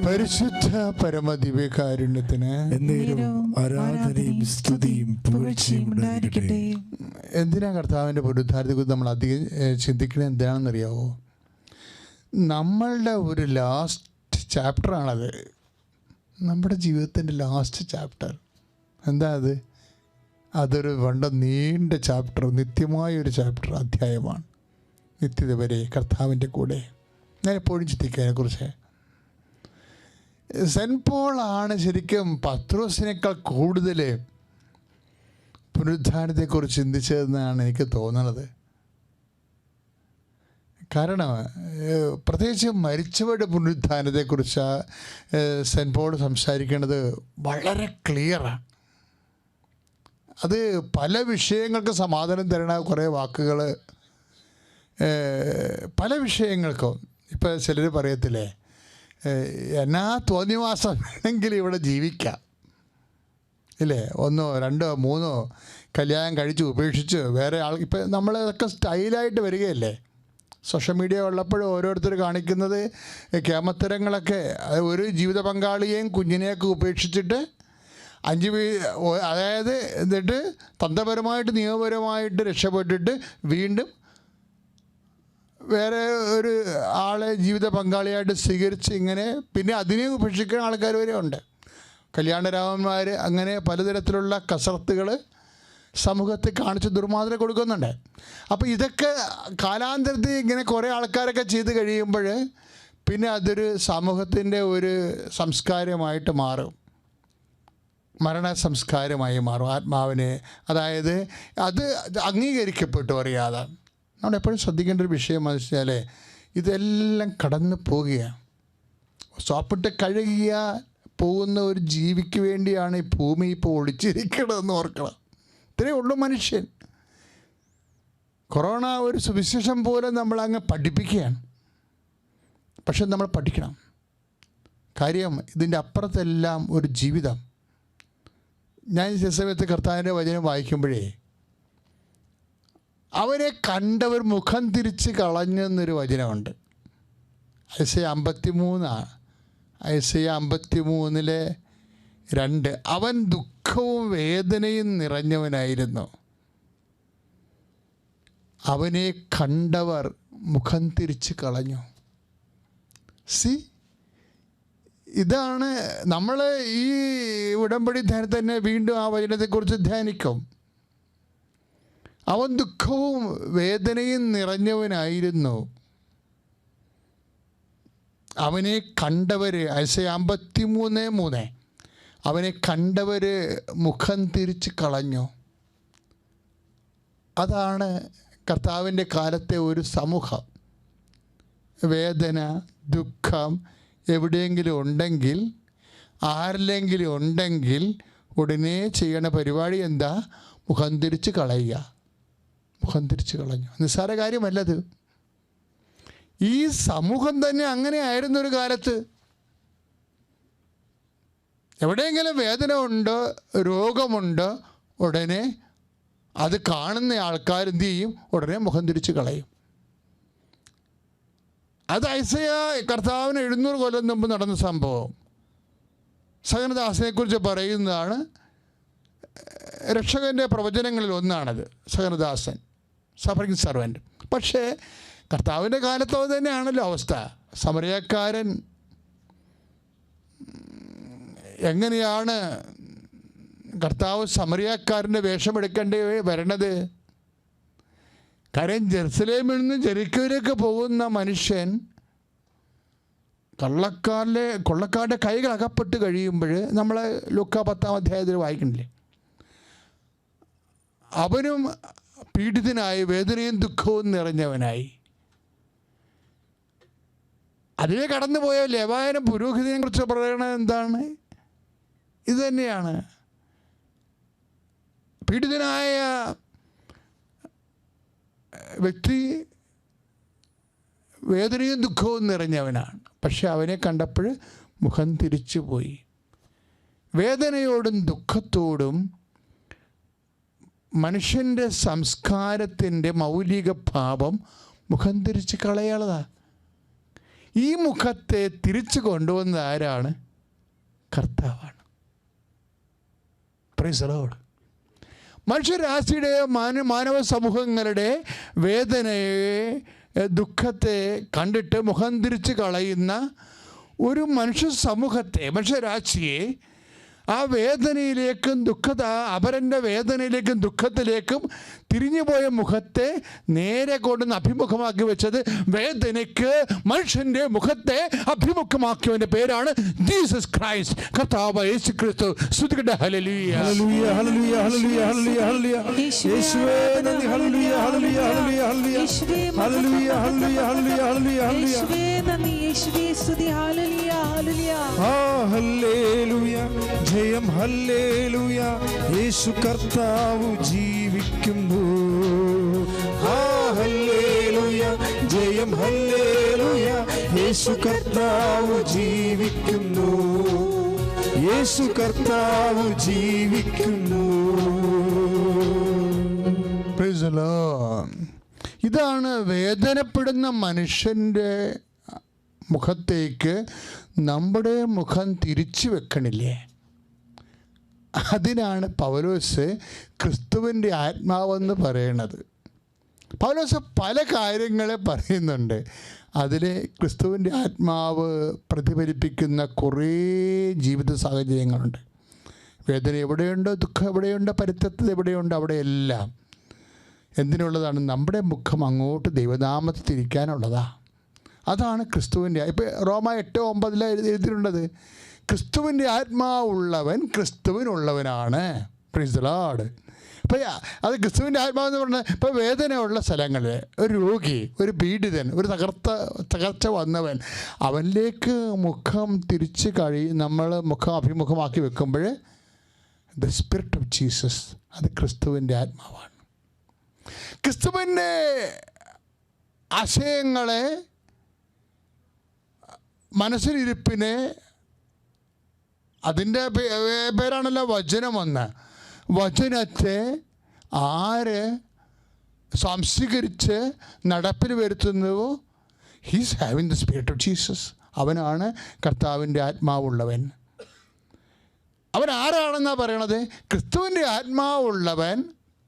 പരിശുദ്ധ പരമദിവ്യകാരുണ്യത്തിന് ആരാധനയും സ്തുതിയും പുകഴ്ചയും ഉണ്ടായിരിക്കട്ടെ. എന്തിനാ കർത്താവിൻ്റെ പുനരുദ്ധാരത്തെക്കുറിച്ച് നമ്മൾ അധികം ചിന്തിക്കുന്നത് എന്താണെന്നറിയാവോ? നമ്മളുടെ ഒരു ലാസ്റ്റ് ചാപ്റ്ററാണത്. നമ്മുടെ ജീവിതത്തിൻ്റെ ലാസ്റ്റ് ചാപ്റ്റർ. എന്താ അത്? അതൊരു നീണ്ട ചാപ്റ്റർ, നിത്യമായൊരു ചാപ്റ്റർ, അധ്യായമാണ്. നിത്യത വരെ കർത്താവിൻ്റെ കൂടെ. ഞാൻ എപ്പോഴും ചിന്തിക്കുന്നതിനെക്കുറിച്ച് സെൻറ്റ് പോളാണ് ശരിക്കും പത്രോസിനേക്കാൾ കൂടുതൽ പുനരുദ്ധാനത്തെക്കുറിച്ച് ചിന്തിച്ചതെന്നാണ് എനിക്ക് തോന്നുന്നത്. കാരണം പ്രത്യേകിച്ച് മരിച്ചവരുടെ പുനരുദ്ധാനത്തെക്കുറിച്ച് സെൻറ്റ് പോൾ സംസാരിക്കുന്നത് വളരെ ക്ലിയറാണ്. അത് പല വിഷയങ്ങൾക്ക് സമാധാനം തരണ കുറേ വാക്കുകൾ, പല വിഷയങ്ങൾക്കും. ഇപ്പം ചിലർ പറയത്തില്ലേ, എന്നാ തോന്നിവാസം വേണമെങ്കിൽ ഇവിടെ ജീവിക്കാം ഇല്ലേ, 1, 2, 3 കല്യാണം കഴിച്ച് ഉപേക്ഷിച്ച് വേറെ ആൾ. ഇപ്പം നമ്മളതൊക്കെ സ്റ്റൈലായിട്ട് വരികയല്ലേ. സോഷ്യൽ മീഡിയ ഉള്ളപ്പോഴും ഓരോരുത്തർ കാണിക്കുന്നത് കേമത്തരങ്ങളൊക്കെ. ഒരു ജീവിത പങ്കാളിയെയും കുഞ്ഞിനെയൊക്കെ ഉപേക്ഷിച്ചിട്ട് 5 അതായത് എന്നിട്ട് തന്ത്രപരമായിട്ട് നിയമപരമായിട്ട് രക്ഷപ്പെട്ടിട്ട് വീണ്ടും വേറെ ഒരു ആളെ ജീവിത പങ്കാളിയായിട്ട് സ്വീകരിച്ച് ഇങ്ങനെ പിന്നെ അതിനെ ഉപേക്ഷിക്കുന്ന ആൾക്കാർ വരെ ഉണ്ട്. കല്യാണരാമന്മാർ അങ്ങനെ പലതരത്തിലുള്ള കസർത്തുകൾ സമൂഹത്തിൽ കാണിച്ച് ദുർമാതൃക കൊടുക്കുന്നുണ്ട്. അപ്പോൾ ഇതൊക്കെ കാലാന്തരത്തിൽ ഇങ്ങനെ കുറേ ആൾക്കാരൊക്കെ ചെയ്ത് കഴിയുമ്പോൾ പിന്നെ അതൊരു സമൂഹത്തിൻ്റെ ഒരു സംസ്കാരമായിട്ട് മാറും, മരണ സംസ്കാരമായി മാറും. ആത്മാവിനെ, അതായത് അത് അംഗീകരിക്കപ്പെട്ടു അറിയാതെ. നമ്മളെപ്പോഴും ശ്രദ്ധിക്കേണ്ട ഒരു വിഷയം എന്ന് വെച്ചാൽ ഇതെല്ലാം കടന്നു പോവുകയാണ്. സോപ്പിട്ട് കഴുകിയ പോകുന്ന ഒരു ജീവിക്ക് വേണ്ടിയാണ് ഈ ഭൂമി ഇപ്പോൾ ഒളിച്ചിരിക്കണമെന്ന് ഓർക്കണം. ഇത്രയേ ഉള്ളൂ മനുഷ്യൻ. കൊറോണ ഒരു സുവിശേഷം പോലെ നമ്മളങ്ങ് പഠിപ്പിക്കുകയാണ്. പക്ഷെ നമ്മൾ പഠിക്കണം. കാര്യം ഇതിൻ്റെ അപ്പുറത്തെല്ലാം ഒരു ജീവിതം. ഞാൻ ഈ സമയത്ത് കർത്താവിൻ്റെ വചനം വായിക്കുമ്പോഴേ അവരെ കണ്ടവർ മുഖം തിരിച്ച് കളഞ്ഞെന്നൊരു വചനമുണ്ട്. ഐസയ 53 ഐസയ 53:2. അവൻ ദുഃഖവും വേദനയും നിറഞ്ഞവനായിരുന്നു, അവനെ കണ്ടവർ മുഖം തിരിച്ച് കളഞ്ഞു. ഇതാണ് നമ്മൾ ഈ ഉടമ്പടി ധ്യാനത്തിൽ തന്നെ വീണ്ടും ആ വചനത്തെക്കുറിച്ച് ധ്യാനിക്കും. അവൻ ദുഃഖവും വേദനയും നിറഞ്ഞവനായിരുന്നു, അവനെ കണ്ടവർ. ഐസയ 53:3. അവനെ കണ്ടവർ മുഖം തിരിച്ച് കളഞ്ഞു. അതാണ് കർത്താവിൻ്റെ കാലത്തെ ഒരു സമൂഹം. വേദന, ദുഃഖം എവിടെയെങ്കിലും ഉണ്ടെങ്കിൽ, ആരിലെങ്കിലും ഉണ്ടെങ്കിൽ ഉടനെ ചെയ്യണ പരിപാടി എന്താ? മുഖം തിരിച്ച് കളയുക. മുഖം തിരിച്ച് കളഞ്ഞു. നിസ്സാര കാര്യമല്ലത്. ഈ സമൂഹം തന്നെ അങ്ങനെ ആയിരുന്നു ഒരു കാലത്ത്. എവിടെയെങ്കിലും വേദന ഉണ്ടോ, രോഗമുണ്ടോ, ഉടനെ അത് കാണുന്ന ആൾക്കാർ എന്തു ചെയ്യും? ഉടനെ മുഖം തിരിച്ച് കളയും. അത് ഐസയ കർത്താവിന് 700 കൊല്ലം മുമ്പ് നടന്ന സംഭവം. സഹനദാസനെക്കുറിച്ച് പറയുന്നതാണ്. രക്ഷകൻ്റെ പ്രവചനങ്ങളിൽ ഒന്നാണത്. സഹനദാസൻ, സഫറിംഗ് സർവൻറ്റ്. പക്ഷേ കർത്താവിൻ്റെ കാലത്തോ തന്നെയാണല്ലോ അവസ്ഥ. സമറിയക്കാരൻ എങ്ങനെയാണ് കർത്താവ് സമറിയക്കാരൻ്റെ വേഷമെടുക്കേണ്ടി വരണത്? കാര്യം ജെറുസലേമിൽ നിന്ന് ജെറിക്കോയിലേക്ക് പോകുന്ന മനുഷ്യൻ കൊള്ളക്കാരുടെ കൈകൾ അകപ്പെട്ട് കഴിയുമ്പോൾ നമ്മൾ ലൂക്കാ 10-ാം അധ്യായത്തിൽ വായിക്കണില്ലേ, അവനും പീഡിതനായി വേദനയും ദുഃഖവും നിറഞ്ഞവനായി. അതിനെ കടന്നു പോയ ലേവായന പുരോഹിതനെ കുറിച്ച് പറയണത് എന്താണ്? ഇത് തന്നെയാണ്. പീഡിതനായ വ്യക്തി വേദനയും ദുഃഖവും നിറഞ്ഞവനാണ്. പക്ഷെ അവനെ കണ്ടപ്പോൾ മുഖം തിരിച്ചു പോയി. വേദനയോടും ദുഃഖത്തോടും മനുഷ്യൻ്റെ സംസ്കാരത്തിൻ്റെ മൗലിക ഭാവം മുഖം തിരിച്ച് കളയാളതാണ്. ഈ മുഖത്തെ തിരിച്ചു കൊണ്ടുവന്നത് ആരാണ്? കർത്താവാണ്. Price the Lord. മനുഷ്യരാശിയുടെ മാനവ സമൂഹങ്ങളുടെ വേദനയെ, ദുഃഖത്തെ കണ്ടിട്ട് മുഖം തിരിച്ച് കളയുന്ന ഒരു മനുഷ്യ സമൂഹത്തെ, മനുഷ്യരാശിയെ ആ വേദനയിലേക്കും അപരൻ്റെ വേദനയിലേക്കും ദുഃഖത്തിലേക്കും തിരിഞ്ഞുപോയ മുഖത്തെ നേരെ കൊണ്ടുവന്ന് അഭിമുഖമാക്കി വെച്ചത് വേദനയ്ക്ക് മനുഷ്യൻ്റെ മുഖത്തെ അഭിമുഖമാക്കിയവൻ്റെ പേരാണ് ജീസസ് ക്രൈസ്റ്റ്, കർത്താവ് യേശു ക്രിസ്തു. സ്തുതിക്കട്ടെ. ഹല്ലേലൂയ, ഹല്ലേലൂയ, ഹല്ലേലൂയ, ഹല്ലേലൂയ, ഹല്ലേലൂയ, ഹല്ലേലൂയ. യേശുവേ നന്ദി. ഹല്ലേലൂയ, ഹല്ലേലൂയ, ഹല്ലേലൂയ, ഹല്ലേലൂയ. ഹല്ലേലൂയ, ഹല്ലേലൂയ, ഹല്ലേലൂയ, ഹല്ലേലൂയ, ഹല്ലേലൂയ. യേശുവേ നന്ദി, യേശുവേ സ്തുതി. ഹല്ലേലൂയ, ഹല്ലേലൂയ. ഹല്ലേലൂയ, ജയം ഹല്ലേലൂയ. യേശു കർത്താവ് ജീവിക്കുന്നു. ഹല്ലേലൂയ, ജയം ഹല്ലേലൂയ. യേശു കർത്താവ് ജീവിക്കുന്നു. യേശു കർത്താവ് ജീവിക്കുന്നു. Price the Lord. ഇതാണ് വേദനപ്പെടുന്ന മനുഷ്യൻ്റെ മുഖത്തേക്ക് നമ്മുടെ മുഖം തിരിച്ചു വെക്കണില്ലേ? അതിനാണ് പൗലോസ് ക്രിസ്തുവിൻ്റെ ആത്മാവെന്ന് പറയണത്. പൗലോസ് പല കാര്യങ്ങളെ പറയുന്നുണ്ട്. അതിൽ ക്രിസ്തുവിൻ്റെ ആത്മാവ് പ്രതിഫലിപ്പിക്കുന്ന കുറേ ജീവിത സാഹചര്യങ്ങളുണ്ട്. വേദന എവിടെയുണ്ടോ, ദുഃഖം എവിടെയുണ്ടോ, പരിത്യക്തത എവിടെയുണ്ടോ, അവിടെയെല്ലാം എന്തിനുള്ളതാണ്? നമ്മുടെ മുഖം അങ്ങോട്ട് ദൈവനാമത്തിൽ തിരിക്കാനുള്ളതാണ്. അതാണ് ക്രിസ്തുവിൻ്റെ. ഇപ്പോൾ റോമ 8:9 എഴുതിയിട്ടുള്ളത്, ക്രിസ്തുവിൻ്റെ ആത്മാവുള്ളവൻ ക്രിസ്തുവിനുള്ളവനാണ്. Praise the Lord. അപ്പോൾ അത് ക്രിസ്തുവിൻ്റെ ആത്മാവെന്ന് പറഞ്ഞാൽ, ഇപ്പോൾ വേദനയുള്ള സ്ഥലങ്ങളിൽ ഒരു രോഗി, ഒരു പീഡിതൻ, ഒരു തകർച്ച വന്നവൻ, അവനിലേക്ക് മുഖം തിരിച്ച് നമ്മൾ മുഖം അഭിമുഖമാക്കി വെക്കുമ്പോൾ ദ സ്പിരിറ്റ് ഓഫ് ജീസസ്, അത് ക്രിസ്തുവിൻ്റെ ആത്മാവാണ്. ക്രിസ്തുവിൻ്റെ ആശയങ്ങളെ, മനസ്സിലിരിപ്പിനെ, അതിൻ്റെ പേരാണല്ലോ വചനമെന്ന്. വചനത്തെ ആര് സംസ്വീകരിച്ച് നടപ്പിൽ വരുത്തുന്നുവോ, he's having the spirit of Jesus. അവനാണ് കർത്താവിൻ്റെ ആത്മാവുള്ളവൻ. അവൻ ആരാണെന്നാണ് പറയണത്? ക്രിസ്തുവിൻ്റെ ആത്മാവുള്ളവൻ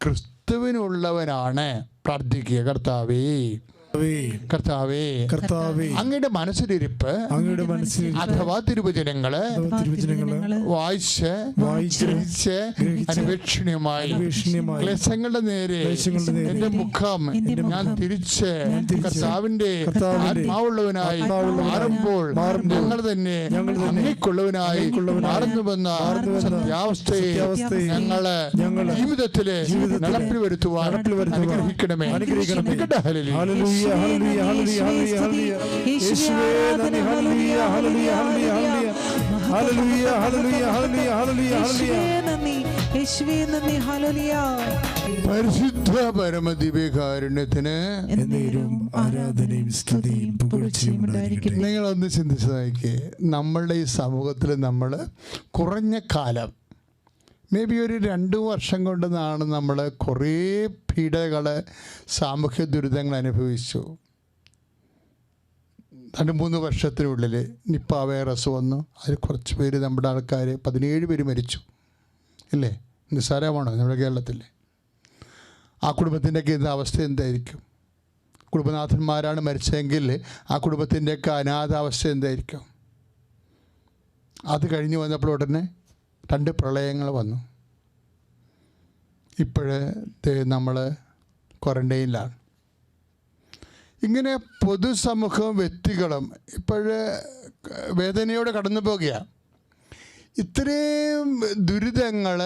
ക്രിസ്തുവിനുള്ളവനാണ്. പ്രാർത്ഥിക്കുക, കർത്താവേ, കർത്താവേ, കർത്താവേ, അങ്ങയുടെ മനസ്സിലിരിപ്പ്, അങ്ങയുടെ മനസ്സിൽ അഥവാ തിരുവചനങ്ങള് വായിച്ച് ഗ്രഹിച്ച് അന്വേഷണീയമായി ക്ലേശങ്ങളുടെ നേരെ എന്റെ മുഖം ഞാൻ തിരിച്ച് കർത്താവിന്റെ ആത്മാവുള്ളവനായി മാറുമ്പോൾ ഞങ്ങൾ തന്നെ അങ്ങേക്കുള്ളവനായി മാറുന്നുവെന്ന സത്യാവസ്ഥയെ ഞങ്ങള് ജീവിതത്തില് നടപ്പിൽ വരുത്തുവാൻ അനുഗ്രഹിക്കണമേ. ഹല്ലേലൂയ, ഹല്ലേലൂയ, ഹല്ലേലൂയ, ഹല്ലേലൂയ. യേശുവേ നന്ദി. ഹല്ലേലൂയ, ഹല്ലേലൂയ, ഹല്ലേലൂയ, ഹല്ലേലൂയ. ഹല്ലേലൂയ, ഹല്ലേലൂയ, ഹല്ലേലൂയ, ഹല്ലേലൂയ, ഹല്ലേലൂയ. പരിശുദ്ധ പരമദിവ്യകാരുണ്യത്തിന് ആരാധനയും സ്തുതിയും പുകഴ്ചയും ഉണ്ടായിരിക്കട്ടെ. നിങ്ങളൊന്ന് ചിന്തിച്ചു നോക്കിയേ, നമ്മളുടെ ഈ സമൂഹത്തിൽ നമ്മൾ കുറഞ്ഞ കാലം, മേ ബി ഒരു 2 വർഷം കൊണ്ടെന്നാണ് നമ്മൾ കുറേ പീഡകൾ, സാമൂഹ്യ ദുരിതങ്ങൾ അനുഭവിച്ചു. 2-3 വർഷത്തിനുള്ളിൽ നിപ്പ വൈറസ് വന്നു. അതിൽ കുറച്ച് പേര്, നമ്മുടെ ആൾക്കാർ 17 പേര് മരിച്ചു. ഇല്ലേ? നിസ്സാരമാണോ നമ്മുടെ കേരളത്തിൽ? ആ കുടുംബത്തിൻ്റെയൊക്കെ ഇന്ന് അവസ്ഥ എന്തായിരിക്കും? കുടുംബനാഥന്മാരാണ് മരിച്ചതെങ്കിൽ ആ കുടുംബത്തിൻ്റെയൊക്കെ അനാഥാവസ്ഥ എന്തായിരിക്കും? അത് കഴിഞ്ഞ് വന്നപ്പോൾ ഉടനെ 2 പ്രളയങ്ങൾ വന്നു. ഇപ്പോഴേ നമ്മൾ ക്വാറൻറ്റൈനിലാണ്. ഇങ്ങനെ പൊതുസമൂഹവും വ്യക്തികളും ഇപ്പോഴേ വേദനയോടെ കടന്നു പോകുകയാണ്. ഇത്രയും ദുരിതങ്ങൾ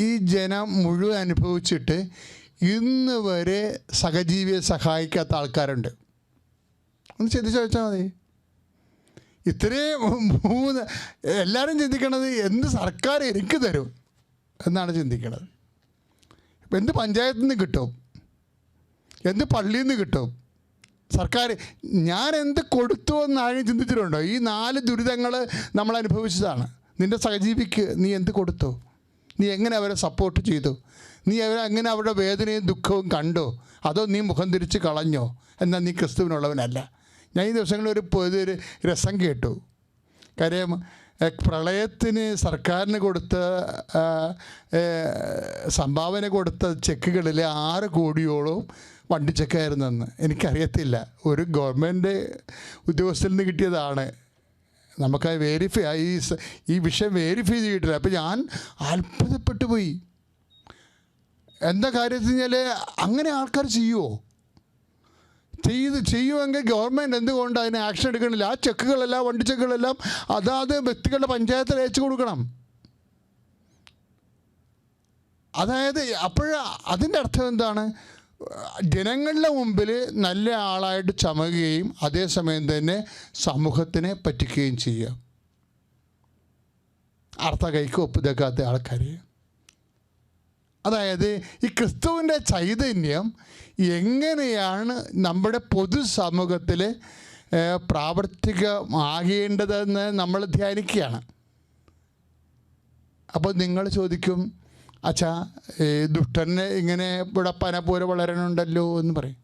ഈ ജനം മുഴുവൻ അനുഭവിച്ചിട്ട് ഇന്ന് വരെ സഹജീവിയെ സഹായിക്കാത്ത ആൾക്കാരുണ്ട്. ഒന്ന് ചിന്തിച്ച് വെച്ചാൽ മതി. ഇത്രയും എല്ലാവരും ചിന്തിക്കണത് എന്ത് സർക്കാർ എനിക്ക് തരും എന്നാണ് ചിന്തിക്കണത്. എന്ത് പഞ്ചായത്തിൽ നിന്ന് കിട്ടും, എന്ത് പള്ളിയിൽ നിന്ന് കിട്ടും, സർക്കാർ ഞാൻ എന്ത് കൊടുത്തു എന്നാരും ചിന്തിച്ചിട്ടുണ്ടോ? ഈ 4 ദുരിതങ്ങൾ നമ്മൾ അനുഭവിച്ചതാണ്. നിൻ്റെ സഹജീവിക്ക് നീ എന്ത് കൊടുത്തു? നീ എങ്ങനെ അവരെ സപ്പോർട്ട് ചെയ്തു? നീ എങ്ങനെ അവരുടെ വേദനയും ദുഃഖവും കണ്ടോ? അതോ നീ മുഖം തിരിച്ച് കളഞ്ഞോ? എന്നാൽ നീ ക്രിസ്തുവിനുള്ളവനല്ല. ഞാൻ ഈ ദിവസങ്ങളിൽ ഒരു രസം കേട്ടു. കാര്യം പ്രളയത്തിന് സർക്കാരിന് കൊടുത്ത സംഭാവന കൊടുത്ത ചെക്കുകളിൽ 6 കോടിയോളം വണ്ടി ചെക്കായിരുന്നെന്ന്. എനിക്കറിയത്തില്ല, ഒരു ഗവൺമെൻറ് ഉദ്യോഗസ്ഥരിൽ നിന്ന് കിട്ടിയതാണ്. നമുക്ക് ഈ വിഷയം വെരിഫൈ ചെയ്തിട്ടില്ല. അപ്പോൾ ഞാൻ അത്ഭുതപ്പെട്ടു പോയി. എന്താ കാര്യത്തിൽ കഴിഞ്ഞാൽ അങ്ങനെ ആൾക്കാർ ചെയ്യുമെങ്കിൽ ഗവൺമെൻറ് എന്തുകൊണ്ട് അതിന് ആക്ഷൻ എടുക്കണില്ല? ആ ചെക്കുകളെല്ലാം, വണ്ടി ചെക്കുകളെല്ലാം അതാത് വ്യക്തികളുടെ പഞ്ചായത്തിൽ അയച്ചു കൊടുക്കണം. അതായത് അതിൻ്റെ അർത്ഥം എന്താണ്? ജനങ്ങളുടെ മുമ്പിൽ നല്ല ആളായിട്ട് ചമയുകയും അതേസമയം തന്നെ സമൂഹത്തിനെ പറ്റിക്കുകയും ചെയ്യുക. അർത്ഥ കൈക്ക് ഒപ്പിതക്കാത്ത ആൾക്കാർ. അതായത് ഈ ക്രിസ്തുവിൻ്റെ ചൈതന്യം എങ്ങനെയാണ് നമ്മുടെ പൊതുസമൂഹത്തിൽ പ്രാവർത്തികമാകേണ്ടതെന്ന് നമ്മൾ ധ്യാനിക്കുകയാണ്. അപ്പോൾ നിങ്ങൾ ചോദിക്കും, അച്ഛാ ദുഷ്ടന് ഇങ്ങനെ ഇവിടെ പന പോലെ വളരണുണ്ടല്ലോ എന്ന് പറയും.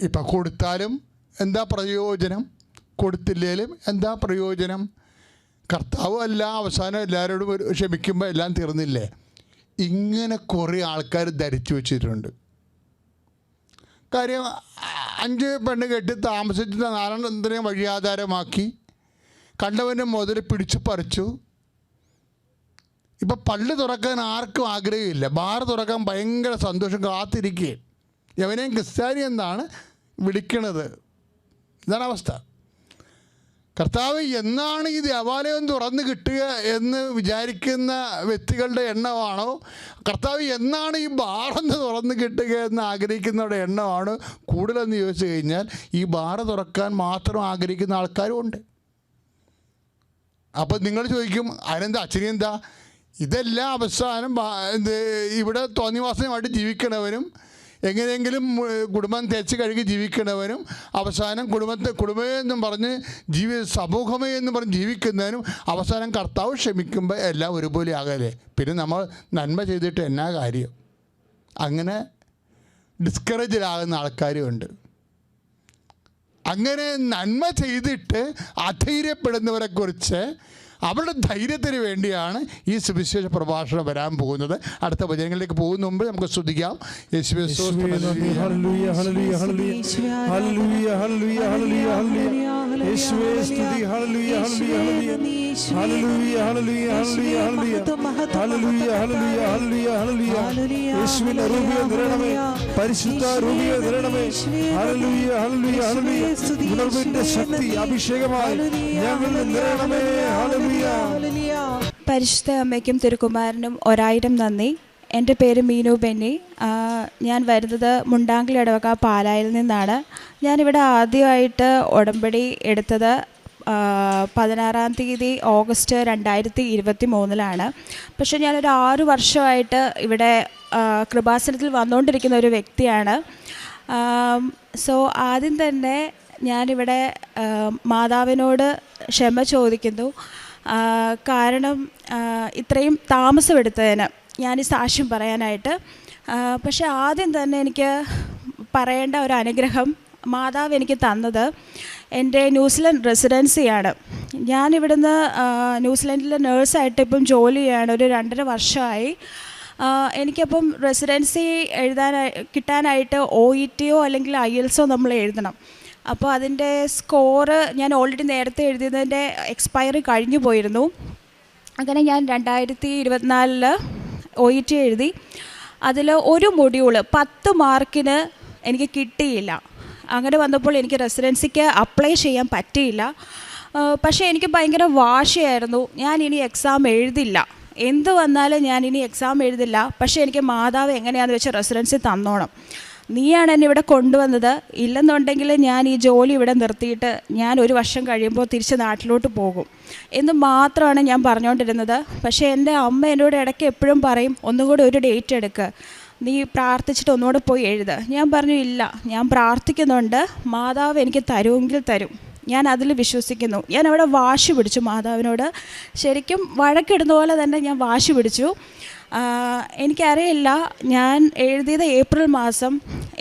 ഇപ്പം കൊടുത്താലും എന്താ പ്രയോജനം? കൊടുത്തില്ലേലും എന്താ പ്രയോജനം? കർത്താവ് അല്ല അവസാനം എല്ലാവരോടും ക്ഷമിക്കുമ്പോൾ എല്ലാം തീർന്നില്ലേ? ഇങ്ങനെ കുറേ ആൾക്കാർ ധരിച്ചു വച്ചിട്ടുണ്ട്. കാര്യം 5 പെണ്ണ് കെട്ടി താമസിച്ച് 4 വഴിയാധാരമാക്കി കണ്ടവൻ്റെ മുതൽ പിടിച്ചു പറിച്ചു. ഇപ്പം പള്ളി തുറക്കാൻ ആർക്കും ആഗ്രഹമില്ല, ബാർ തുറക്കാൻ ഭയങ്കര സന്തോഷം കാത്തിരിക്കുകയും എവനെയും ക്രിസ്ത്യാനി എന്നാണ് വിളിക്കണത്. ഇതാണ് അവസ്ഥ. കർത്താവ് എന്നാണ് ഈ ദേവാലയം തുറന്ന് കിട്ടുക എന്ന് വിചാരിക്കുന്ന വ്യക്തികളുടെ എണ്ണമാണോ, കർത്താവ് എന്നാണ് ഈ ബാറൊന്ന് തുറന്ന് കിട്ടുക എന്ന് ആഗ്രഹിക്കുന്നവരുടെ എണ്ണമാണോ കൂടുതലെന്ന് ചോദിച്ചു കഴിഞ്ഞാൽ ഈ ബാറ് തുറക്കാൻ മാത്രം ആഗ്രഹിക്കുന്ന ആൾക്കാരും ഉണ്ട്. അപ്പോൾ നിങ്ങൾ ചോദിക്കും, അതിനെന്താ അച്ഛനെന്താ? ഇതെല്ലാം അവസാനം ഇവിടെ തോന്നിവാസനമായിട്ട് ജീവിക്കണവനും എങ്ങനെയെങ്കിലും കുടുംബം തേച്ച് കഴുകി ജീവിക്കണവനും അവസാനം കുടുംബമേ എന്നും പറഞ്ഞ് സമൂഹമേ എന്ന് പറഞ്ഞ് ജീവിക്കുന്നവനും അവസാനം കർത്താവ് ക്ഷമിക്കുമ്പോൾ എല്ലാം ഒരുപോലെ ആകല്ലേ. പിന്നെ നമ്മൾ നന്മ ചെയ്തിട്ട് എന്നാ കാര്യം? അങ്ങനെ ഡിസ്കറേജിലാകുന്ന ആൾക്കാരും ഉണ്ട്. അങ്ങനെ നന്മ ചെയ്തിട്ട് അധൈര്യപ്പെടുന്നവരെക്കുറിച്ച് അവരുടെ ധൈര്യത്തിന് വേണ്ടിയാണ് ഈ സുവിശേഷ പ്രഭാഷണം വരാൻ പോകുന്നത്. അടുത്ത വചനങ്ങളിലേക്ക് പോകുന്ന മുമ്പ് നമുക്ക് സ്തുതിക്കാം. യേശുവേ ശക്തി അഭിഷേകമായി ഞങ്ങളിൽ നിറയണമേ. പരിശുദ്ധ അമ്മയ്ക്കും തിരുക്കുമാരനും 1000 നന്ദി. എൻ്റെ പേര് മീനു ബെന്നി. ഞാൻ വരുന്നത് മുണ്ടാങ്കിൽ ഇടവക പാലായിൽ നിന്നാണ്. ഞാനിവിടെ ആദ്യമായിട്ട് ഉടമ്പടി എടുത്തത് 16-ാം തീയതി ഓഗസ്റ്റ് 2023 പക്ഷേ ഞാനൊരു 6 വർഷമായിട്ട് ഇവിടെ കൃപാസനത്തിൽ വന്നുകൊണ്ടിരിക്കുന്ന ഒരു വ്യക്തിയാണ്. സോ ആദ്യം തന്നെ ഞാനിവിടെ മാതാവിനോട് ക്ഷമ ചോദിക്കുന്നു. കാരണം ഇത്രയും താമസമെടുത്തതിന് ഞാൻ ഈ സാക്ഷ്യം പറയാനായിട്ട്. പക്ഷേ ആദ്യം തന്നെ എനിക്ക് പറയേണ്ട ഒരു അനുഗ്രഹം മാതാവ് എനിക്ക് തന്നത് എൻ്റെ ന്യൂസിലൻഡ് റെസിഡൻസിയാണ്. ഞാനിവിടുന്ന് ന്യൂസിലൻഡിലെ നേഴ്സായിട്ട് ഇപ്പം ജോലി ചെയ്യാണ്. ഒരു 2.5 വർഷമായി. എനിക്കപ്പം റെസിഡൻസി കിട്ടാനായിട്ട് OETയോ അല്ലെങ്കിൽ IELTSO നമ്മൾ എഴുതണം. അപ്പോൾ അതിൻ്റെ സ്കോറ് ഞാൻ ഓൾറെഡി നേരത്തെ എഴുതിയതിൻ്റെ എക്സ്പയറി കഴിഞ്ഞു പോയിരുന്നു. അങ്ങനെ ഞാൻ 2024 OET എഴുതി. അതിൽ ഒരു മൊഡ്യൂള് 10 മാർക്കിന് എനിക്ക് കിട്ടിയില്ല. അങ്ങനെ വന്നപ്പോൾ എനിക്ക് റെസിഡൻസിക്ക് അപ്ലൈ ചെയ്യാൻ പറ്റിയില്ല. പക്ഷേ എനിക്ക് ഭയങ്കര വാശിയായിരുന്നു. ഞാൻ ഇനി എക്സാം എഴുതില്ല, എന്ത് വന്നാലും ഞാൻ ഇനി എക്സാം എഴുതില്ല. പക്ഷേ എനിക്ക് മാതാവ് എങ്ങനെയാണെന്ന് വെച്ചാൽ റെസിഡൻസി തന്നോണം, നീയാണ് എന്നെ ഇവിടെ കൊണ്ടുവന്നത്, ഇല്ലെന്നുണ്ടെങ്കിൽ ഞാൻ ഈ ജോലി ഇവിടെ നിർത്തിയിട്ട് ഞാൻ 1 വർഷം കഴിയുമ്പോൾ തിരിച്ച് നാട്ടിലോട്ട് പോകും എന്ന് മാത്രമാണ് ഞാൻ പറഞ്ഞുകൊണ്ടിരുന്നത്. പക്ഷേ എൻ്റെ അമ്മ എന്നോട് ഇടയ്ക്ക് എപ്പോഴും പറയും, ഒന്നും കൂടി ഒരു ഡേറ്റ് എടുക്കുക, നീ പ്രാർത്ഥിച്ചിട്ട് ഒന്നുകൂടെ പോയി എഴുതുക. ഞാൻ പറഞ്ഞു ഇല്ല, ഞാൻ പ്രാർത്ഥിക്കുന്നുണ്ട്, മാതാവ് എനിക്ക് തരുമെങ്കിൽ തരും, ഞാൻ അതിൽ വിശ്വസിക്കുന്നു. ഞാൻ അവിടെ വാശി പിടിച്ചു മാതാവിനോട്, ശരിക്കും വഴക്കിടുന്ന പോലെ തന്നെ ഞാൻ വാശി പിടിച്ചു. എനിക്കറിയില്ല, ഞാൻ എഴുതിയത് ഏപ്രിൽ മാസം,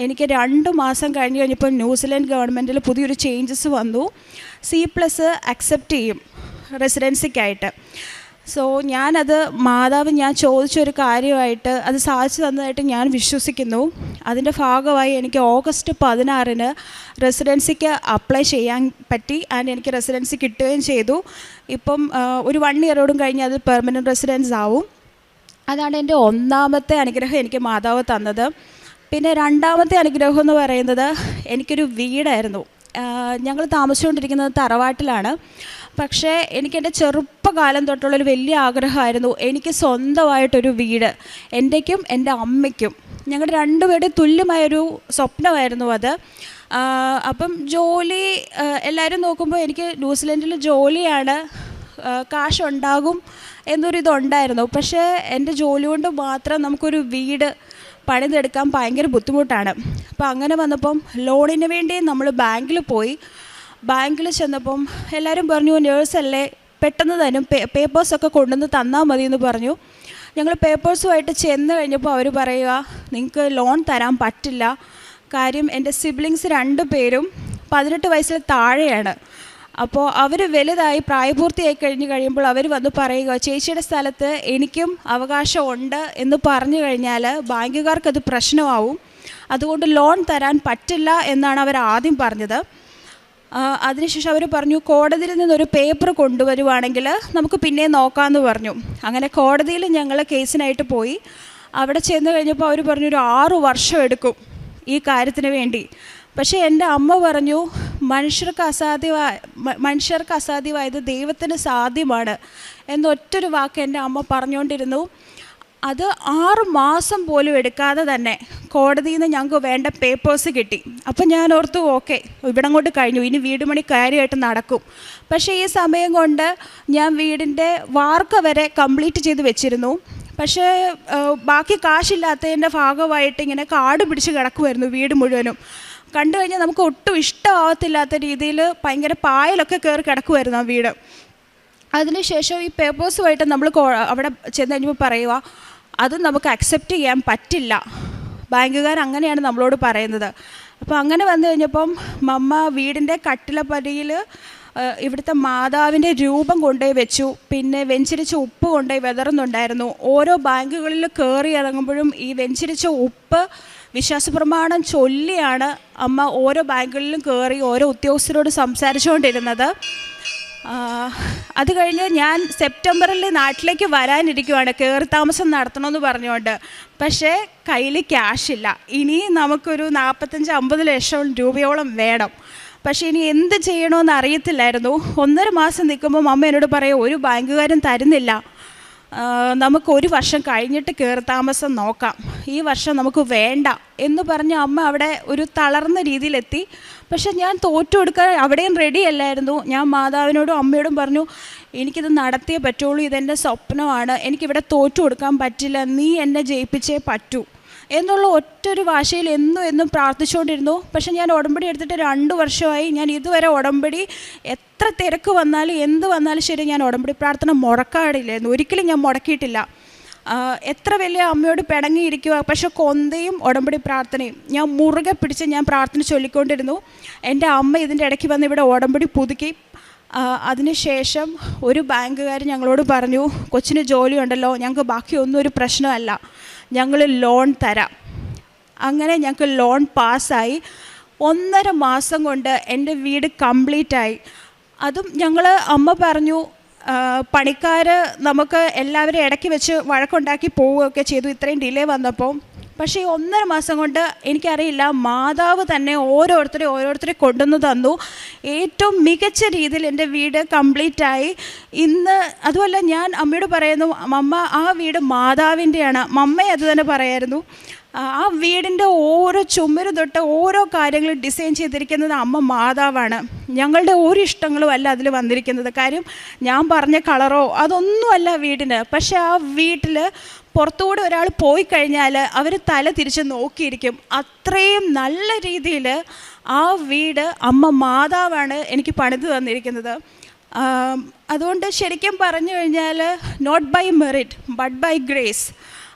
എനിക്ക് 2 മാസം കഴിഞ്ഞപ്പോൾ ന്യൂസിലൻഡ് ഗവൺമെൻറ്റിൽ പുതിയൊരു ചേഞ്ചസ് വന്നു. C+ അക്സെപ്റ്റ് ചെയ്യും റെസിഡൻസിക്കായിട്ട്. സോ ഞാനത് ഞാൻ ചോദിച്ചൊരു കാര്യമായിട്ട് അത് സാധിച്ചു തന്നതായിട്ട് ഞാൻ വിശ്വസിക്കുന്നു. അതിൻ്റെ ഭാഗമായി എനിക്ക് ഓഗസ്റ്റ് 16 റെസിഡൻസിക്ക് അപ്ലൈ ചെയ്യാൻ പറ്റി. ആൻഡ് എനിക്ക് റെസിഡൻസി കിട്ടുകയും ചെയ്തു. ഇപ്പം ഒരു 1 ഇയറോടും കഴിഞ്ഞ് അത് പെർമനൻറ്റ് റെസിഡൻസ് ആവും. അതാണ് എൻ്റെ ഒന്നാമത്തെ അനുഗ്രഹം എനിക്ക് മാതാവ് തന്നത്. പിന്നെ രണ്ടാമത്തെ അനുഗ്രഹം എന്ന് പറയുന്നത് എനിക്കൊരു വീടായിരുന്നു. ഞങ്ങൾ താമസിച്ചുകൊണ്ടിരിക്കുന്നത് തറവാട്ടിലാണ്. പക്ഷേ എനിക്കെൻ്റെ ചെറുപ്പകാലം തൊട്ടുള്ളൊരു വലിയ ആഗ്രഹമായിരുന്നു എനിക്ക് സ്വന്തമായിട്ടൊരു വീട്, എൻ്റെക്കും എൻ്റെ അമ്മയ്ക്കും. ഞങ്ങളുടെ 2 പേരുടെയും തുല്യമായൊരു സ്വപ്നമായിരുന്നു അത്. അപ്പം ജോലി എല്ലാവരും നോക്കുമ്പോൾ എനിക്ക് ന്യൂസിലൻഡിൽ ജോലിയാണ്, കാശുണ്ടാകും എന്നൊരിതുണ്ടായിരുന്നു. പക്ഷേ എൻ്റെ ജോലി കൊണ്ട് മാത്രം നമുക്കൊരു വീട് പണിതെടുക്കാൻ ഭയങ്കര ബുദ്ധിമുട്ടാണ്. അപ്പോൾ അങ്ങനെ വന്നപ്പം ലോണിന് വേണ്ടി നമ്മൾ ബാങ്കിൽ പോയി. ബാങ്കിൽ ചെന്നപ്പം എല്ലാവരും പറഞ്ഞു, നേഴ്സല്ലേ പെട്ടെന്ന് തന്നെ പേപ്പേഴ്സൊക്കെ കൊണ്ടുവന്ന് തന്നാൽ മതി എന്ന് പറഞ്ഞു. ഞങ്ങൾ പേപ്പേഴ്സുമായിട്ട് ചെന്ന് കഴിഞ്ഞപ്പോൾ അവർ പറയുക, നിങ്ങൾക്ക് ലോൺ തരാൻ പറ്റില്ല. കാര്യം എൻ്റെ സിബ്ലിങ്സ് 2 പേരും 18 വയസ്സിൽ താഴെയാണ്. അപ്പോൾ അവർ വലുതായി പ്രായപൂർത്തിയായി കഴിയുമ്പോൾ അവർ വന്ന് പറയുക, ചേച്ചിയുടെ സ്ഥലത്ത് എനിക്കും അവകാശമുണ്ട് എന്ന് പറഞ്ഞു കഴിഞ്ഞാൽ ബാങ്കുകാർക്കത് പ്രശ്നമാവും, അതുകൊണ്ട് ലോൺ തരാൻ പറ്റില്ല എന്നാണ് അവർ ആദ്യം പറഞ്ഞത്. അതിനുശേഷം അവർ പറഞ്ഞു, കോടതിയിൽ നിന്നൊരു പേപ്പർ കൊണ്ടുവരുവാണെങ്കിൽ നമുക്ക് പിന്നെ നോക്കാമെന്ന് പറഞ്ഞു. അങ്ങനെ കോടതിയിൽ ഞങ്ങൾ കേസിനായിട്ട് പോയി. അവിടെ ചെന്ന് കഴിഞ്ഞപ്പോൾ അവർ പറഞ്ഞു, ഒരു 6 വർഷം എടുക്കും ഈ കാര്യത്തിന് വേണ്ടി. പക്ഷേ എൻ്റെ അമ്മ പറഞ്ഞു, മനുഷ്യർക്ക് അസാധ്യമായത് ദൈവത്തിന് സാധ്യമാണ് എന്നൊറ്റൊരു വാക്ക് എൻ്റെ അമ്മ പറഞ്ഞുകൊണ്ടിരുന്നു. അത് 6 മാസം പോലും എടുക്കാതെ തന്നെ കോടതിയിൽ നിന്ന് ഞങ്ങൾക്ക് വേണ്ട പേപ്പേഴ്സ് കിട്ടി. അപ്പം ഞാൻ ഓർത്തു, ഓക്കെ ഇവിടെ കൊണ്ട് കഴിഞ്ഞു, ഇനി വീട് പണി കാര്യമായിട്ട് നടക്കും. പക്ഷേ ഈ സമയം കൊണ്ട് ഞാൻ വീടിൻ്റെ വാർക്ക വരെ കംപ്ലീറ്റ് ചെയ്ത് വെച്ചിരുന്നു. പക്ഷേ ബാക്കി കാശില്ലാത്തതിൻ്റെ ഭാഗമായിട്ട് ഇങ്ങനെ കാട് പിടിച്ച് കിടക്കുമായിരുന്നു വീട് മുഴുവനും. കണ്ടു കഴിഞ്ഞാൽ നമുക്ക് ഒട്ടും ഇഷ്ടമാവത്തില്ലാത്ത രീതിയിൽ ഭയങ്കര പായലൊക്കെ കയറി കിടക്കുമായിരുന്നു ആ വീട്. അതിനുശേഷം ഈ പേപ്പേഴ്സുമായിട്ട് നമ്മൾ അവിടെ ചെന്ന് കഴിഞ്ഞപ്പോൾ പറയുക, അത് നമുക്ക് അക്സെപ്റ്റ് ചെയ്യാൻ പറ്റില്ല, ബാങ്കുകാർ അങ്ങനെയാണ് നമ്മളോട് പറയുന്നത്. അപ്പോൾ അങ്ങനെ വന്നു കഴിഞ്ഞപ്പം മമ്മ വീടിൻ്റെ കട്ടിലപ്പടിയിൽ ഇവിടുത്തെ മാതാവിൻ്റെ രൂപം കൊണ്ടുപോയി വെച്ചു. പിന്നെ വെഞ്ചരിച്ച ഉപ്പ് കൊണ്ടുപോയി വിതറുന്നുണ്ടായിരുന്നു. ഓരോ ബാങ്കുകളിൽ കയറി ഇറങ്ങുമ്പോഴും ഈ വെഞ്ചരിച്ച ഉപ്പ് വിശ്വാസപ്രമാണം ചൊല്ലിയാണ് അമ്മ ഓരോ ബാങ്കുകളിലും കയറി ഓരോ ഉദ്യോഗസ്ഥരോട് സംസാരിച്ചുകൊണ്ടിരുന്നത്. അത് കഴിഞ്ഞ് ഞാൻ സെപ്റ്റംബറിൽ നാട്ടിലേക്ക് വരാനിരിക്കുവാണ്, കയറി താമസം നടത്തണമെന്ന് പറഞ്ഞുകൊണ്ട്. പക്ഷേ കയ്യിൽ ക്യാഷില്ല. ഇനി നമുക്കൊരു 45-50 ലക്ഷം രൂപയോളം വേണം. പക്ഷേ ഇനി എന്ത് ചെയ്യണമെന്ന് അറിയത്തില്ലായിരുന്നു. 1.5 മാസം നിൽക്കുമ്പോൾ അമ്മ എന്നോട് പറയും, ഒരു ബാങ്കുകാരും തരുന്നില്ല, നമുക്ക് 1 വർഷം കഴിഞ്ഞിട്ട് കയറി താമസം നോക്കാം, ഈ വർഷം നമുക്ക് വേണ്ട എന്ന് പറഞ്ഞ് അമ്മ അവിടെ ഒരു തളർന്ന രീതിയിലെത്തി. പക്ഷെ ഞാൻ തോറ്റു കൊടുക്കാൻ അവിടെയും റെഡി അല്ലായിരുന്നു. ഞാൻ മാതാവിനോടും അമ്മയോടും പറഞ്ഞു, എനിക്കിത് നടത്തിയേ പറ്റുള്ളൂ, ഇതെൻ്റെ സ്വപ്നമാണ്, എനിക്കിവിടെ തോറ്റു കൊടുക്കാൻ പറ്റില്ല, നീ എന്നെ ജയിപ്പിച്ചേ പറ്റൂ എന്നുള്ള ഒറ്റൊരു ഭാഷയിൽ എന്നും പ്രാർത്ഥിച്ചുകൊണ്ടിരുന്നു. പക്ഷെ ഞാൻ ഉടമ്പടി എടുത്തിട്ട് 2 വർഷമായി. ഞാൻ ഇതുവരെ ഉടമ്പടി എത്ര തിരക്ക് വന്നാലും എന്ത് വന്നാലും ശരി, ഞാൻ ഉടമ്പടി പ്രാർത്ഥന മുടക്കാറില്ലായിരുന്നു, ഒരിക്കലും ഞാൻ മുടക്കിയിട്ടില്ല. എത്ര വലിയ അമ്മയോട് പിണങ്ങിയിരിക്കുക, പക്ഷെ കൊന്തയും ഉടമ്പടി പ്രാർത്ഥനയും ഞാൻ മുറുകെ പിടിച്ച് ഞാൻ പ്രാർത്ഥന ചൊല്ലിക്കൊണ്ടിരുന്നു. എൻ്റെ അമ്മ ഇതിൻ്റെ ഇടയ്ക്ക് വന്ന് ഇവിടെ ഉടമ്പടി പുതുക്കി. അതിനുശേഷം ഒരു ബാങ്കുകാർ ഞങ്ങളോട് പറഞ്ഞു, കൊച്ചിന് ജോലിയുണ്ടല്ലോ, ഞങ്ങൾക്ക് ബാക്കിയൊന്നും ഒരു പ്രശ്നമല്ല, ഞങ്ങൾ ലോൺ തരാം. അങ്ങനെ ഞങ്ങൾക്ക് ലോൺ പാസ്സായി. 1.5 മാസം കൊണ്ട് എൻ്റെ വീട് കംപ്ലീറ്റായി. അതും അമ്മ പറഞ്ഞു, പണിക്കാർ നമുക്ക് എല്ലാവരും ഇടയ്ക്ക് വെച്ച് വഴക്കുണ്ടാക്കി പോവുകയൊക്കെ ചെയ്തു ഇത്രയും ഡിലേ വന്നപ്പോൾ. പക്ഷേ ഈ 1.5 മാസം കൊണ്ട് എനിക്കറിയില്ല, മാതാവ് തന്നെ ഓരോരുത്തരെ കൊണ്ടുവന്ന് തന്നു. ഏറ്റവും മികച്ച രീതിയിൽ എൻ്റെ വീട് കംപ്ലീറ്റായി. ഇന്ന് അതുമല്ല, ഞാൻ അമ്മയോട് പറയുന്നു, അമ്മ ആ വീട് മാതാവിൻ്റെയാണ്. മമ്മയെ അത് തന്നെ പറയായിരുന്നു. ആ വീടിൻ്റെ ഓരോ ചുമര് തൊട്ട് ഓരോ കാര്യങ്ങളും ഡിസൈൻ ചെയ്തിരിക്കുന്നത് അമ്മ മാതാവാണ്. ഞങ്ങളുടെ ഒരു ഇഷ്ടങ്ങളും അല്ല അതിൽ വന്നിരിക്കുന്നത്. കാര്യം ഞാൻ പറഞ്ഞ കളറോ അതൊന്നുമല്ല വീടിന്. പക്ഷെ ആ വീട്ടിൽ പുറത്തുകൂടെ ഒരാൾ പോയി കഴിഞ്ഞാൽ അവർ തല തിരിച്ച് നോക്കിയിരിക്കും. അത്രയും നല്ല രീതിയിൽ ആ വീട് അമ്മ മാതാവാണ് എനിക്ക് പണിത് തന്നിരിക്കുന്നത്. അതുകൊണ്ട് ശരിക്കും പറഞ്ഞു കഴിഞ്ഞാൽ not by merit but by grace.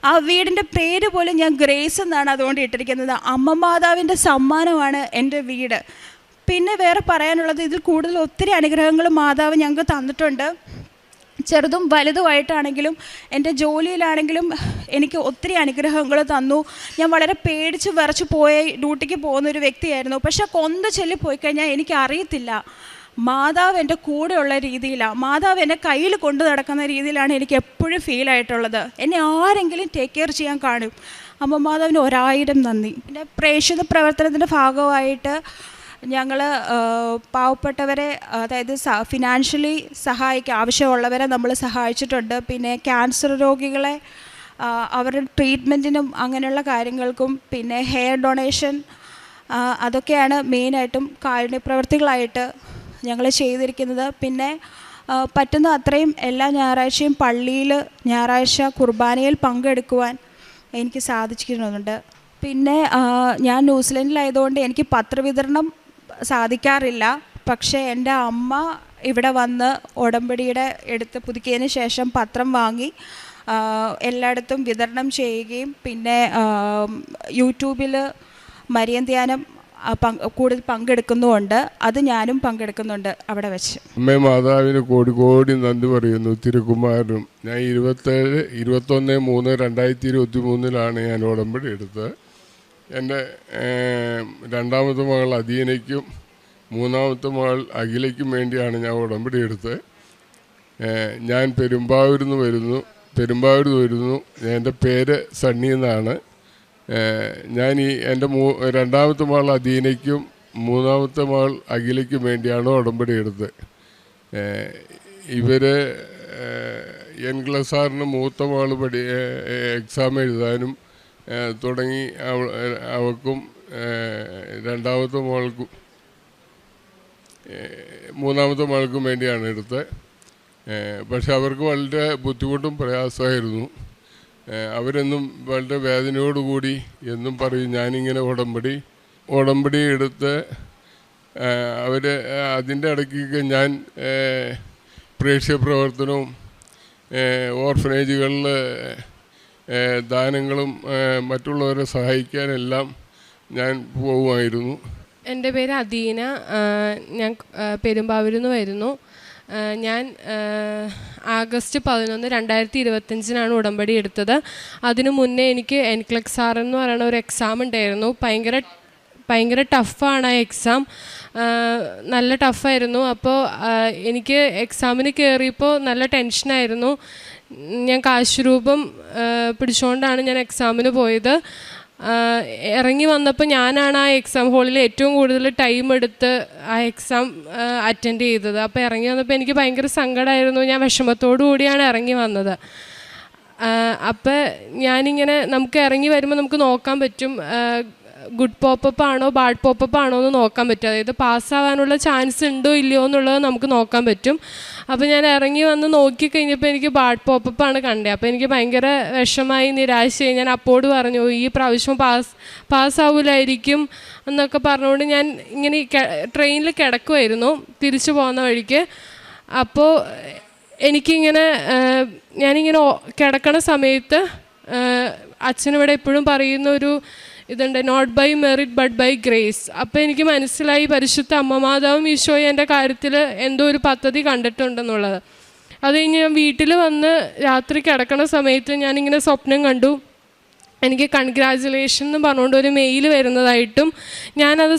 ആ വീടിൻ്റെ പേര് പോലും ഞാൻ ഗ്രേസ് എന്നാണ് അതുകൊണ്ട് ഇട്ടിരിക്കുന്നത്. അമ്മ മാതാവിൻ്റെ സമ്മാനമാണ് എൻ്റെ വീട്. പിന്നെ വേറെ പറയാനുള്ളത്, ഇതിൽ കൂടുതൽ ഒത്തിരി അനുഗ്രഹങ്ങൾ മാതാവ് ഞങ്ങൾക്ക് തന്നിട്ടുണ്ട്. ചെറുതും വലുതുമായിട്ടാണെങ്കിലും എൻ്റെ ജോലിയിലാണെങ്കിലും എനിക്ക് ഒത്തിരി അനുഗ്രഹങ്ങൾ തന്നു. ഞാൻ വളരെ പേടിച്ച് വിറച്ച് ഡ്യൂട്ടിക്ക് പോകുന്നൊരു വ്യക്തിയായിരുന്നു. പക്ഷേ കൊന്ത ചൊല്ലി പോയി കഴിഞ്ഞാൽ എനിക്കറിയത്തില്ല, മാതാവ് എൻ്റെ കൂടെയുള്ള രീതിയിലാണ്, മാതാവ് എൻ്റെ കയ്യിൽ കൊണ്ടു നടക്കുന്ന രീതിയിലാണ് എനിക്ക് എപ്പോഴും ഫീൽ ആയിട്ടുള്ളത്. എന്നെ ആരെങ്കിലും ടേക്ക് കെയർ ചെയ്യാൻ കാണും. അമ്മ മാതാവിന് 1000 നന്ദി. എൻ്റെ പ്രേക്ഷിത പ്രവർത്തനത്തിൻ്റെ ഭാഗമായിട്ട് ഞങ്ങൾ പാവപ്പെട്ടവരെ, അതായത് ഫിനാൻഷ്യലി ആവശ്യമുള്ളവരെ നമ്മൾ സഹായിച്ചിട്ടുണ്ട്. പിന്നെ ക്യാൻസർ രോഗികളെ അവരുടെ ട്രീറ്റ്മെൻറ്റിനും അങ്ങനെയുള്ള കാര്യങ്ങൾക്കും, പിന്നെ ഹെയർ ഡൊണേഷൻ, അതൊക്കെയാണ് മെയിനായിട്ടും കാരുണ്യപ്രവർത്തികളായിട്ട് ഞങ്ങൾ ചെയ്തിരിക്കുന്നത്. പിന്നെ പറ്റുന്ന അത്രയും എല്ലാ ഞായറാഴ്ചയും പള്ളിയിൽ ഞായറാഴ്ച കുർബാനയിൽ പങ്കെടുക്കുവാൻ എനിക്ക് സാധിക്കുന്നുണ്ട്. പിന്നെ ഞാൻ ന്യൂസിലൻഡിലായതുകൊണ്ട് എനിക്ക് പത്രവിതരണം സാധിക്കാറില്ല. പക്ഷേ എൻ്റെ അമ്മ ഇവിടെ വന്ന് ഉടമ്പടിയുടെ എടുത്ത് പുതുക്കിയതിന് ശേഷം പത്രം വാങ്ങി എല്ലായിടത്തും വിതരണം ചെയ്യുകയും പിന്നെ യൂട്യൂബിൽ മരിയൻ ധ്യാനം കൂടുതൽ പങ്കെടുക്കുന്നുമുണ്ട്. അത് ഞാനും പങ്കെടുക്കുന്നുണ്ട് അവിടെ വെച്ച്. അമ്മേ മാതാവിന് കോടി കോടി നന്ദി പറയുന്നു. തിരുക്കുമാരനും ഞാൻ 21/3/2023 ഞാൻ ഉടമ്പടി എടുത്തത്. എൻ്റെ രണ്ടാമത്തെ മകൾ അദീനയ്ക്കും മൂന്നാമത്തെ മകൾ അഖിലയ്ക്കും വേണ്ടിയാണ് ഞാൻ ഉടമ്പടി എടുത്തത്. ഞാൻ പെരുമ്പാവൂരിൽ നിന്ന് വരുന്നു. എൻ്റെ പേര് സണ്ണി എന്നാണ്. ഞാൻ എൻ്റെ രണ്ടാമത്തെ മകൾ അദീനയ്ക്കും മൂന്നാമത്തെ മകൾ അഖിലയ്ക്കും വേണ്ടിയാണ് ഉടമ്പടി എടുത്തത്. ഇവർ എൻക്ലസാറിന് മൂത്ത മകൾ എക്സാം എഴുതാനും തുടങ്ങി അവൾക്കും രണ്ടാമത്തെ മകൾക്കും മൂന്നാമത്തെ മകൾക്കും വേണ്ടിയാണ് എടുത്തത്. പക്ഷെ അവർക്ക് വളരെ ബുദ്ധിമുട്ടും പ്രയാസമായിരുന്നു. അവരെന്നും വളരെ വേദനയോടുകൂടി എന്നും പറയും ഞാനിങ്ങനെ ഉടമ്പടി എടുത്ത് അവർ അതിൻ്റെ ഇടയ്ക്ക് ഞാൻ പ്രേക്ഷിത പ്രവർത്തനവും ഓർഫനേജുകളിൽ ദാനങ്ങളും മറ്റുള്ളവരെ സഹായിക്കാനെല്ലാം ഞാൻ പോകുമായിരുന്നു. എൻ്റെ പേര് അദീന. ഞാൻ പെരുമ്പാവൂരിൽ നിന്ന് വരുന്നു. ഞാൻ ആഗസ്റ്റ് 11, 2025 ഉടമ്പടി എടുത്തത്. അതിനു മുന്നേ എനിക്ക് എൻക്ലക്സാർ എന്ന് പറയുന്ന ഒരു എക്സാം ഉണ്ടായിരുന്നു. ഭയങ്കര ടഫാണ് ആ എക്സാം, നല്ല ടഫായിരുന്നു. അപ്പോൾ എനിക്ക് എക്സാമിന് കയറിയപ്പോൾ നല്ല ടെൻഷനായിരുന്നു. ഞാൻ കാശുരൂപം പിടിച്ചുകൊണ്ടാണ് ഞാൻ എക്സാമിന് പോയത്. ഇറങ്ങി വന്നപ്പോൾ ഞാനാണ് ആ എക്സാം ഹാളിൽ ഏറ്റവും കൂടുതൽ ടൈം എടുത്ത് ആ എക്സാം അറ്റൻഡ് ചെയ്തത്. അപ്പോൾ ഇറങ്ങി വന്നപ്പോൾ എനിക്ക് ഭയങ്കര സങ്കടമായിരുന്നു. ഞാൻ വിഷമത്തോടു കൂടിയാണ് ഇറങ്ങി വന്നത്. അപ്പോൾ ഞാനിങ്ങനെ നമുക്ക് ഇറങ്ങി വരുമ്പോൾ നമുക്ക് നോക്കാൻ പറ്റും ഗുഡ് പോപ്പപ്പ് ആണോ ബാഡ് പോപ്പപ്പ് ആണോ എന്ന് നോക്കാൻ പറ്റും. അതായത് പാസ്സാവാനുള്ള ചാൻസ് ഉണ്ടോ ഇല്ലയോ എന്നുള്ളത് നമുക്ക് നോക്കാൻ പറ്റും. അപ്പോൾ ഞാൻ ഇറങ്ങി വന്ന് നോക്കിക്കഴിഞ്ഞപ്പോൾ എനിക്ക് ബാഡ് പോപ്പപ്പാണ് കണ്ടത്. അപ്പോൾ എനിക്ക് ഭയങ്കര വിഷമായി, നിരാശയായി. ഞാൻ അപ്പോട് പറഞ്ഞു ഈ പ്രാവശ്യം പാസ്സാവില്ലായിരിക്കും എന്നൊക്കെ പറഞ്ഞുകൊണ്ട് ഞാൻ ഇങ്ങനെ ട്രെയിനിൽ കിടക്കുമായിരുന്നു തിരിച്ചു പോകുന്ന വഴിക്ക്. അപ്പോൾ ഞാനിങ്ങനെ കിടക്കണ സമയത്ത് അച്ഛനിവിടെ എപ്പോഴും പറയുന്നൊരു ഇതുണ്ട്, not by merit but by grace. അപ്പോൾ എനിക്ക് മനസ്സിലായി പരിശുദ്ധ അമ്മ മാതാവും ഈശോയും എൻ്റെ കാര്യത്തിൽ എന്തോ ഒരു പദ്ധതി കണ്ടിട്ടുണ്ടെന്നുള്ളത്. അത് കഴിഞ്ഞ് ഞാൻ വീട്ടിൽ വന്ന് രാത്രി കിടക്കണ സമയത്ത് ഞാനിങ്ങനെ സ്വപ്നം കണ്ടു. എനിക്ക് കൺഗ്രാജുലേഷൻ എന്ന് പറഞ്ഞുകൊണ്ട് ഒരു മെയിൽ വരുന്നതായിട്ടും ഞാനത്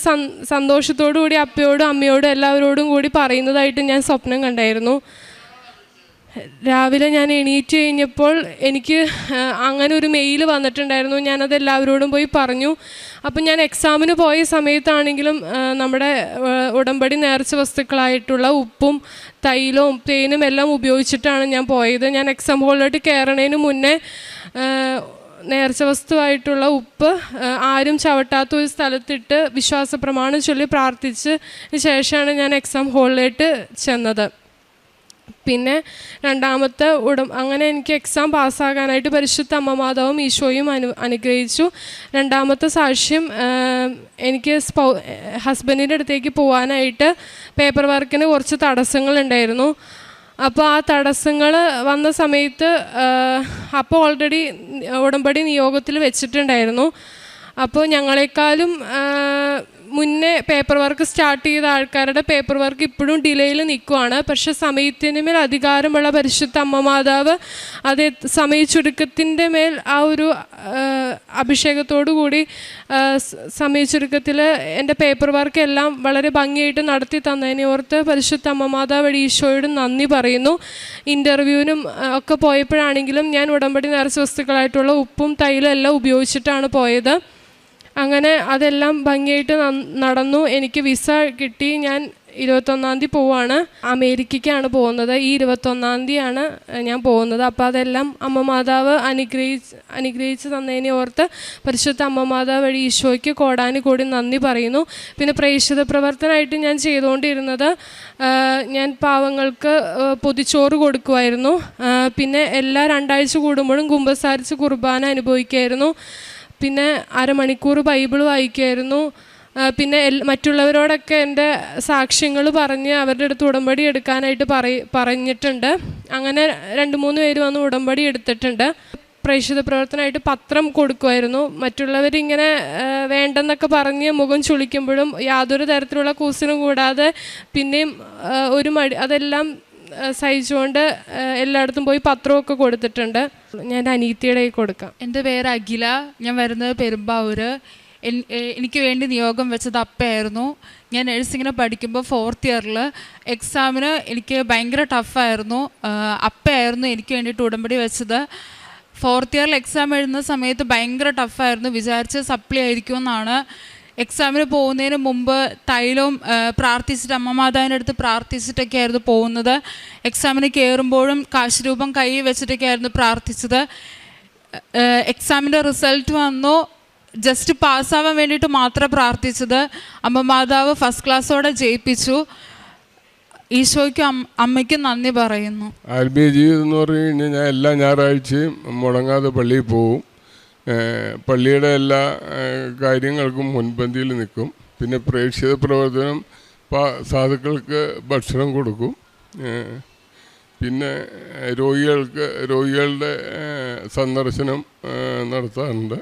സന്തോഷത്തോടു കൂടി അപ്പയോടും അമ്മയോടും എല്ലാവരോടും കൂടി പറയുന്നതായിട്ടും ഞാൻ സ്വപ്നം കണ്ടായിരുന്നു. രാവിലെ ഞാൻ എണീറ്റ് കഴിഞ്ഞപ്പോൾ എനിക്ക് അങ്ങനെ ഒരു മെയിൽ വന്നിട്ടുണ്ടായിരുന്നു. ഞാനത് എല്ലാവരോടും പോയി പറഞ്ഞു. അപ്പം ഞാൻ എക്സാമിന് പോയ സമയത്താണെങ്കിലും നമ്മുടെ ഉടമ്പടി നേർച്ച വസ്തുക്കളായിട്ടുള്ള ഉപ്പും തൈലവും തേനും എല്ലാം ഉപയോഗിച്ചിട്ടാണ് ഞാൻ പോയത്. ഞാൻ എക്സാം ഹാളിലോട്ട് കയറണതിന് മുന്നേ നേർച്ച വസ്തുവായിട്ടുള്ള ഉപ്പ് ആരും ചവിട്ടാത്ത ഒരു സ്ഥലത്തിട്ട് വിശ്വാസ പ്രമാണം ചൊല്ലി പ്രാർത്ഥിച്ച് ശേഷമാണ് ഞാൻ എക്സാം ഹാളിലേക്ക് ചെന്നത്. പിന്നെ രണ്ടാമത്തെ അങ്ങനെ എനിക്ക് എക്സാം പാസ്സാകാനായിട്ട് പരിശുദ്ധ അമ്മ മാതാവും ഈശോയും അനുഗ്രഹിച്ചു. രണ്ടാമത്തെ സാക്ഷ്യം, എനിക്ക് ഹസ്ബൻഡിൻ്റെ അടുത്തേക്ക് പോകാനായിട്ട് പേപ്പർ വർക്കിന് കുറച്ച് തടസ്സങ്ങളുണ്ടായിരുന്നു. അപ്പോൾ ആ തടസ്സങ്ങൾ വന്ന സമയത്ത് അപ്പോൾ ഓൾറെഡി ഉടമ്പടി നിയോഗത്തിൽ വെച്ചിട്ടുണ്ടായിരുന്നു. അപ്പോൾ ഞങ്ങളെക്കാളും മുന്നേ പേപ്പർ വർക്ക് സ്റ്റാർട്ട് ചെയ്ത ആൾക്കാരുടെ പേപ്പർ വർക്ക് ഇപ്പോഴും ഡിലേയിൽ നിൽക്കുവാണ്. പക്ഷേ സമയത്തിന് മേൽ അധികാരമുള്ള പരിശുദ്ധ അമ്മ മാതാവ് അത് സമയ ചുരുക്കത്തിൻ്റെ മേൽ ആ ഒരു അഭിഷേകത്തോടു കൂടി സമയ ചുരുക്കത്തിൽ എൻ്റെ പേപ്പർ വർക്ക് എല്ലാം വളരെ ഭംഗിയായിട്ട് നടത്തി തന്നതിനെ ഓർത്ത് പരിശുദ്ധ അമ്മ മാതാവ് വഴി ഈശോയോട് നന്ദി പറയുന്നു. ഇൻ്റർവ്യൂവിനും ഒക്കെ പോയപ്പോഴാണെങ്കിലും ഞാൻ ഉടമ്പടി നേർച്ച വസ്തുക്കളായിട്ടുള്ള ഉപ്പും തൈലും എല്ലാം ഉപയോഗിച്ചിട്ടാണ് പോയത്. അങ്ങനെ അതെല്ലാം ഭംഗിയായിട്ട് നടന്നു. എനിക്ക് വിസ കിട്ടി. ഞാൻ 21-ാം തീയതി പോവാണ്. അമേരിക്കയ്ക്കാണ് പോകുന്നത്. ഈ 21-ാം തീയതിയാണ് ഞാൻ പോകുന്നത്. അപ്പോൾ അതെല്ലാം അമ്മ മാതാവ് അനുഗ്രഹിച്ച് തന്നതിനെ ഓർത്ത് പരിശുദ്ധ അമ്മ മാതാവ് വഴി ഈശോയ്ക്ക് കോടാനുകോടി നന്ദി പറയുന്നു. പിന്നെ പ്രേക്ഷിത പ്രവർത്തനമായിട്ട് ഞാൻ ചെയ്തുകൊണ്ടിരുന്നത്, ഞാൻ പാവങ്ങൾക്ക് പൊതിച്ചോറ് കൊടുക്കുമായിരുന്നു. പിന്നെ എല്ലാ 2 ആഴ്ച കൂടുമ്പോഴും കുമ്പസാരിച്ച് കുർബാന അനുഭവിക്കുമായിരുന്നു. പിന്നെ അരമണിക്കൂർ ബൈബിൾ വായിക്കുമായിരുന്നു. പിന്നെ മറ്റുള്ളവരോടൊക്കെ എൻ്റെ സാക്ഷ്യങ്ങൾ പറഞ്ഞ് അവരുടെ അടുത്ത് ഉടമ്പടി എടുക്കാനായിട്ട് പറഞ്ഞിട്ടുണ്ട്. അങ്ങനെ 2-3 പേര് വന്ന് ഉടമ്പടി എടുത്തിട്ടുണ്ട്. പ്രേക്ഷിത പ്രവർത്തനമായിട്ട് പത്രം കൊടുക്കുമായിരുന്നു. മറ്റുള്ളവരിങ്ങനെ വേണ്ടെന്നൊക്കെ പറഞ്ഞ് മുഖം ചുളിക്കുമ്പോഴും യാതൊരു തരത്തിലുള്ള കൂസലും കൂടാതെ പിന്നെയും ഒരു അതെല്ലാം സഹിച്ചുകൊണ്ട് എല്ലായിടത്തും പോയി പത്രമൊക്കെ കൊടുത്തിട്ടുണ്ട്. ഞാൻ അനീത്തിയുടെ കൊടുക്കാം. എൻ്റെ പേര് അഖില. ഞാൻ വരുന്നത് പെരുമ്പാവൂർ. എനിക്ക് വേണ്ടി നിയോഗം വെച്ചത് അപ്പയായിരുന്നു. ഞാൻ നഴ്സിങ്ങിന് പഠിക്കുമ്പോൾ 4th ഇയറിൽ എക്സാമിന് എനിക്ക് ഭയങ്കര ടഫായിരുന്നു. അപ്പയായിരുന്നു എനിക്ക് വേണ്ടിയിട്ട് ഉടമ്പടി വെച്ചത്. 4th ഇയറിൽ എക്സാം എഴുതുന്ന സമയത്ത് ഭയങ്കര ടഫായിരുന്നു. വിചാരിച്ച സപ്ലി ആയിരിക്കുമെന്നാണ്. എക്സാമിന് പോകുന്നതിന് മുമ്പ് തൈലവും പ്രാർത്ഥിച്ചിട്ട് അമ്മ മാതാവിൻ്റെ അടുത്ത് പ്രാർത്ഥിച്ചിട്ടൊക്കെ ആയിരുന്നു പോകുന്നത്. എക്സാമിന് കയറുമ്പോഴും കാശുരൂപം കൈ വെച്ചിട്ടൊക്കെ ആയിരുന്നു പ്രാർത്ഥിച്ചത്. എക്സാമിൻ്റെ റിസൾട്ട് വന്നു. ജസ്റ്റ് പാസ്സാവാൻ വേണ്ടിയിട്ട് മാത്രം പ്രാർത്ഥിച്ചത്. അമ്മ മാതാവ് ഫസ്റ്റ് ക്ലാസ്സോടെ ജയിപ്പിച്ചു. ഈശോയ്ക്കും അമ്മയ്ക്കും നന്ദി പറയുന്നു. ആത്മീയ ജീവിതം എന്ന് പറഞ്ഞു കഴിഞ്ഞാൽ ഞാൻ എല്ലാ ഞായറാഴ്ചയും മുടങ്ങാതെ പള്ളിയിൽ പോവും. പള്ളിയുടെ എല്ലാ കാര്യങ്ങൾക്കും മുൻപന്തിയിൽ നിൽക്കും. പിന്നെ പ്രേക്ഷിത പ്രവർത്തനം സാധുക്കൾക്ക് ഭക്ഷണം കൊടുക്കും. പിന്നെ രോഗികളുടെ സന്ദർശനം നടത്താറുണ്ട്.